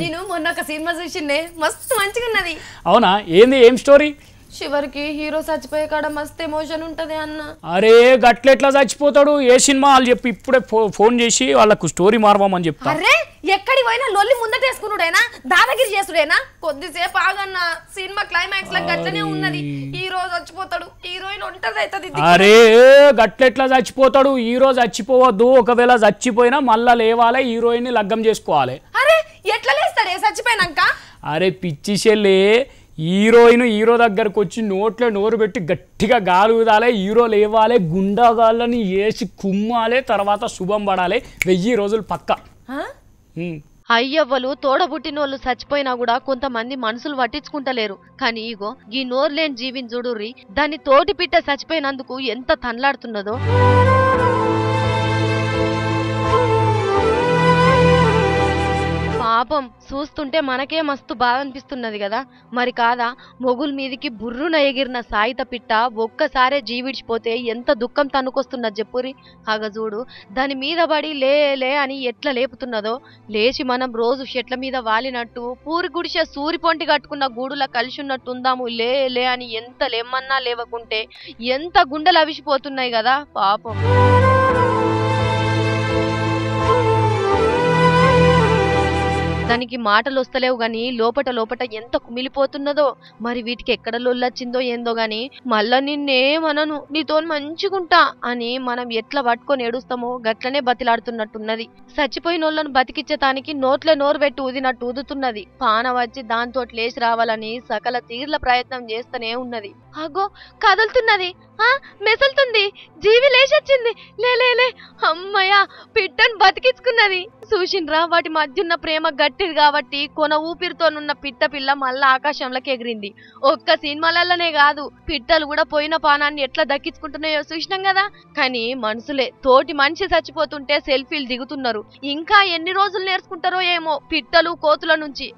నేను మొన్న ఒక సినిమా చూసిండే మస్తు మంచిగా ఉన్నది. అవునా? ఏంది, ఏం స్టోరీ? చివరికి హీరో చచ్చిపోయే కాడ మస్తు ఎమోషన్ ఉంటది అన్న. అరే గట్లెట్లా చచ్చిపోతాడు? ఏ సినిమా వాళ్ళు చెప్పి ఇప్పుడే ఫోన్ చేసి వాళ్ళకు స్టోరీ మార్వమని చెప్తా. అరే ఎక్కడి పోయినా లొల్లి ముందటేసుకున్నాడైనా దాదాగిరి చేసుడేనా? కొద్దిసేపు ఆగన్న, సినిమా క్లైమాక్స్ లా గట్లనే ఉన్నది. హీరో చచ్చిపోతాడు, హీరోయిన్ ఒంటరి అవుతుంది. అరే గట్లెట్లా చచ్చిపోతాడు? హీరో చచ్చిపోవద్దు, ఒకవేళ చచ్చిపోయినా మళ్ళా లేవాలి, హీరోయిన్ ని లగ్గం చేసుకోవాలి. అరే ఎట్లా లేస్తాడే చచ్చిపోయినాక? అరే పిచ్చి చెల్లే, హీరో దగ్గరకు వచ్చి నోట్లో నోరు పెట్టి గట్టిగా గాలి ఊదాలి, హీరో లేవాలి, గుండాగాళ్ళని వేసి కుమ్మాలి, తర్వాత శుభం పడాలి. 1000 రోజులు పక్క. అయ్యవ్వలు తోడబుట్టినోళ్ళు చచ్చిపోయినా కూడా కొంతమంది మనసులు పట్టించుకుంటలేరు. కానీ ఇగో ఈ నోర్లేని జీవిని చూడుర్రి, దాన్ని తోటి పిట్ట చచ్చిపోయినందుకు ఎంత తన్లాడుతున్నదో. పాపం చూస్తుంటే మనకే మస్తు బాధ అనిపిస్తున్నది కదా. మరి కాదా, మొగుల మీదికి బుర్రున ఎగిరిన సాయిత పిట్ట ఒక్కసారే జీవిడిచిపోతే ఎంత దుఃఖం తన్నుకొస్తున్నది చెప్పురి. చూడు దాని మీద పడి లే అని ఎట్లా లేపుతున్నదో. లేచి మనం రోజు చెట్ల మీద వాలినట్టు పూరి గుడిసె సూరి పొంటి కట్టుకున్న గూడులా కలిసి ఉన్నట్టుందాము లే అని ఎంత లేమ్మన్నా లేవకుంటే ఎంత గుండెలు అవిసిపోతున్నాయి కదా పాపం. దానికి మాటలు వస్తలేవు గాని లోపట ఎంత కుమిలిపోతున్నదో. మరి వీటికి ఎక్కడ లొల్లొచ్చిందో ఏందో గాని మళ్ళా నిన్నేమనను, నీతో మంచిగుంటా అని మనం ఎట్లా పట్టుకొని ఏడుస్తామో గట్లనే బతిలాడుతున్నట్టున్నది. చచ్చిపోయినోళ్లను బతికిచ్చేతానికి నోట్లే నోరు పెట్టి ఊదినట్టు ఊదుతున్నది. పాన వచ్చి దాంతో లేచి రావాలని సకల తీర్ల ప్రయత్నం చేస్తూనే ఉన్నది. అగో కదులుతున్నది, మెసలుతుంది, జీవి లేచొచ్చింది. లే అమ్మయ్య, పిట్టను బతికించుకున్నది. చూసిండ్రా, వాటి మధ్యున్న ప్రేమ గట్టిది కాబట్టి కొన ఊపిరితోనున్న పిట్ట పిల్ల మళ్ళా ఆకాశంలోకి ఎగిరింది. ఒక్క సినిమాలలోనే కాదు, పిట్టలు కూడా పోయిన పానాన్ని ఎట్లా దక్కించుకుంటున్నాయో చూసినాం కదా. కానీ మనుషులే తోటి మనిషి చచ్చిపోతుంటే సెల్ఫీలు దిగుతున్నారు. ఇంకా ఎన్ని రోజులు నేర్చుకుంటారో ఏమో పిట్టలు కోతుల నుంచి.